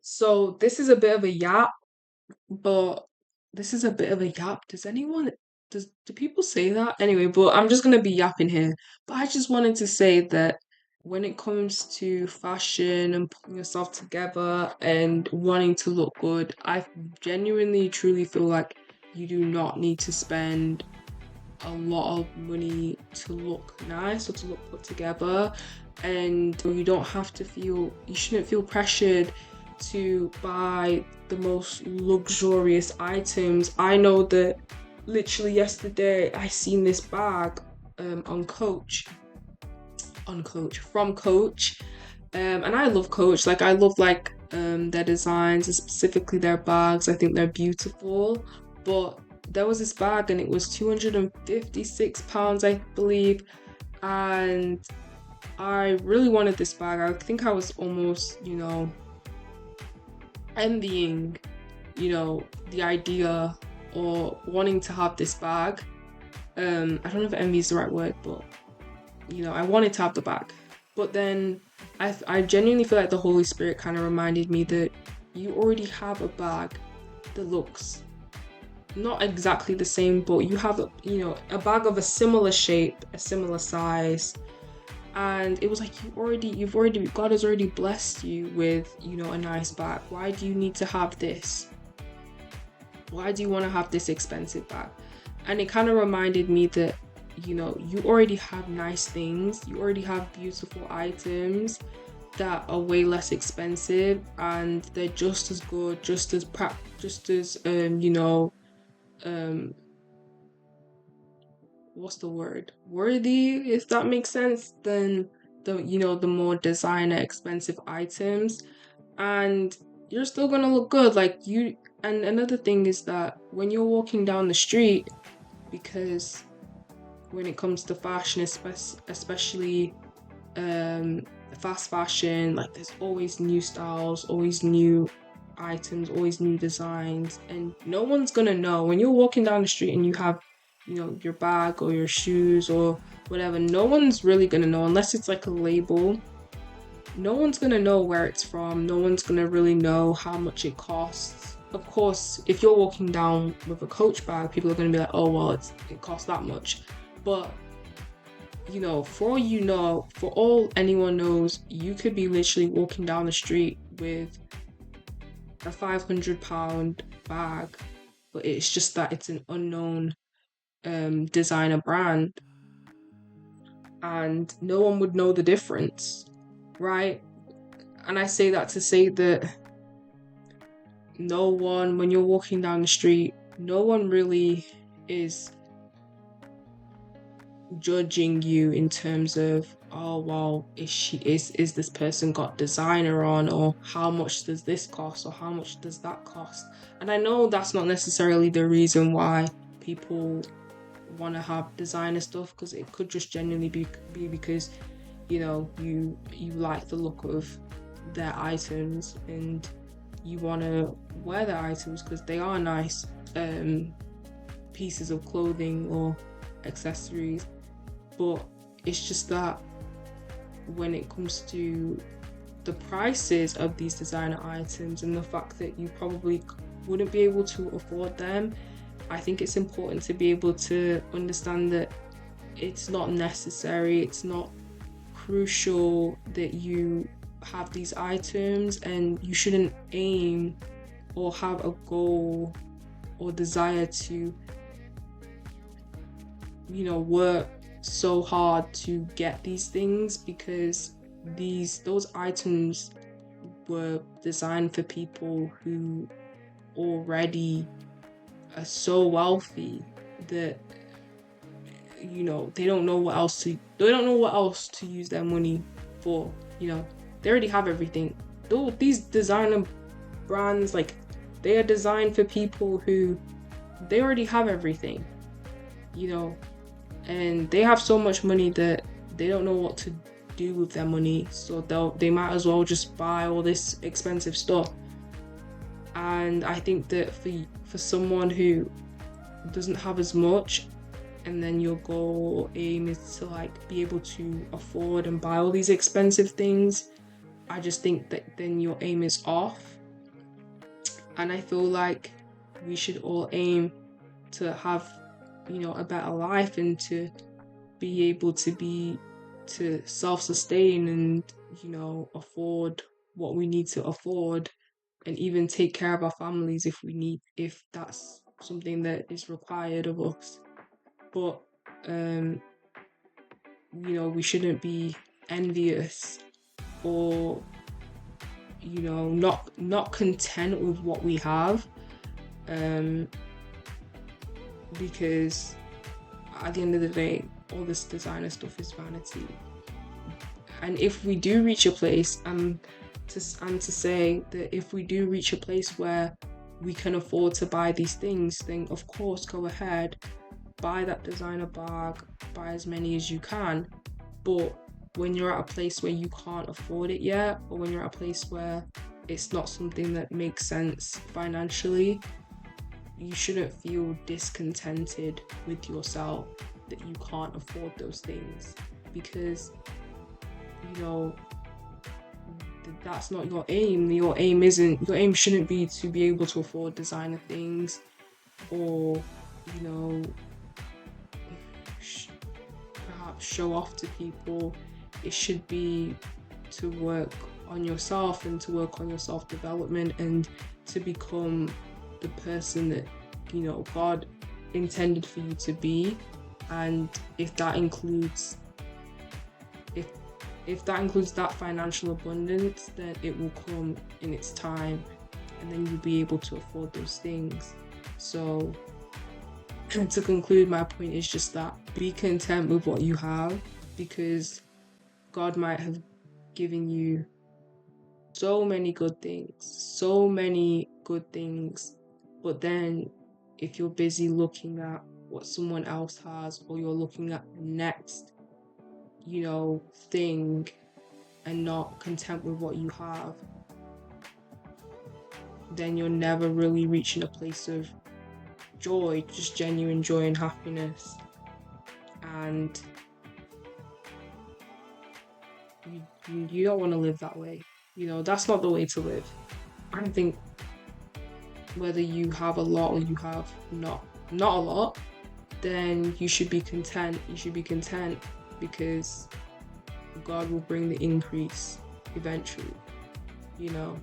So this is a bit of a yap, but this is a bit of a yap. Do people say that? Anyway, but I'm just gonna be yapping here. But I just wanted to say that when it comes to fashion and putting yourself together and wanting to look good, I genuinely truly feel like you do not need to spend a lot of money to look nice or to look put together, and you shouldn't feel pressured to buy the most luxurious items. I know that literally yesterday I seen this bag on Coach from Coach, and I love Coach. Like I love their designs and specifically their bags. I think they're beautiful. But there was this bag and it was £256, I believe, and I really wanted this bag. I think I was almost, envying, the idea or wanting to have this bag. I don't know if envy is the right word, but I wanted to have the bag. But then I genuinely feel like the Holy Spirit kind of reminded me that you already have a bag that looks not exactly the same, but you have a bag of a similar shape, a similar size. And it was like God has already blessed you with, a nice bag. Why do you need to have this? Why do you want to have this expensive bag? And it kind of reminded me that, you already have nice things. You already have beautiful items that are way less expensive, and they're just as good, um what's the word? Worthy, if that makes sense, than the more designer expensive items. And you're still gonna look good. And another thing is that when you're walking down the street, because when it comes to fashion, especially fast fashion, like there's always new styles, always new items, always new designs, and no one's gonna know when you're walking down the street and you have your bag or your shoes or whatever. No one's really gonna know unless it's like a label. No one's gonna know where it's from. No one's gonna really know how much it costs. Of course, if you're walking down with a Coach bag, people are gonna be like, oh well, it costs that much. But for all anyone knows, you could be literally walking down the street with a £500 bag, but it's just that it's an unknown designer brand, and no one would know the difference, right? And I say that to say that when you're walking down the street, no one really is judging you in terms of, oh well, is this person got designer on, or how much does this cost, or how much does that cost. And I know that's not necessarily the reason why people want to have designer stuff, because it could just genuinely be because you like the look of their items and you want to wear their items because they are nice pieces of clothing or accessories. But it's just that when it comes to the prices of these designer items and the fact that you probably wouldn't be able to afford them, I think it's important to be able to understand that it's not necessary, it's not crucial that you have these items, and you shouldn't aim or have a goal or desire to work so hard to get these things, because those items were designed for people who already are so wealthy that they don't know what else to use their money for. They already have everything. These designer brands, like, they are designed for people who they already have everything, and they have so much money that they don't know what to do with their money, so they might as well just buy all this expensive stuff. And I think that for someone who doesn't have as much, and then your goal or aim is to be able to afford and buy all these expensive things, I just think that then your aim is off. And I feel like we should all aim to have, a better life and to be able to self-sustain and, afford what we need to afford, and even take care of our families if that's something that is required of us. But um, we shouldn't be envious or, not content with what we have. Um, because at the end of the day, all this designer stuff is vanity. And if we do reach a place, to say that if we do reach a place where we can afford to buy these things, then of course go ahead, buy that designer bag, buy as many as you can. But when you're at a place where you can't afford it yet, or when you're at a place where it's not something that makes sense financially, you shouldn't feel discontented with yourself that you can't afford those things, because you know that's not your aim. Your aim shouldn't be to be able to afford designer things, or you know sh- perhaps show off to people. It should be to work on yourself and to work on your self development and to become the person that God intended for you to be. And if that includes if if that includes that financial abundance, then it will come in its time, and then you'll be able to afford those things. So to conclude, my point is just that be content with what you have, because God might have given you so many good things, but then if you're busy looking at what someone else has, or you're looking at the next, thing, and not content with what you have, then you're never really reaching a place of joy, just genuine joy and happiness. And you don't want to live that way. That's not the way to live. I think whether you have a lot or you have not a lot, then you should be content. You should be content, because God will bring the increase eventually. You know,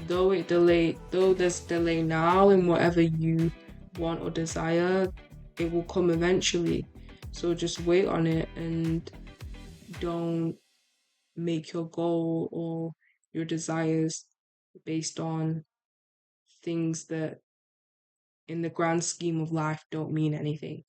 though there's delay now in whatever you want or desire, it will come eventually. So just wait on it, and don't make your goal or your desires based on things that in the grand scheme of life don't mean anything.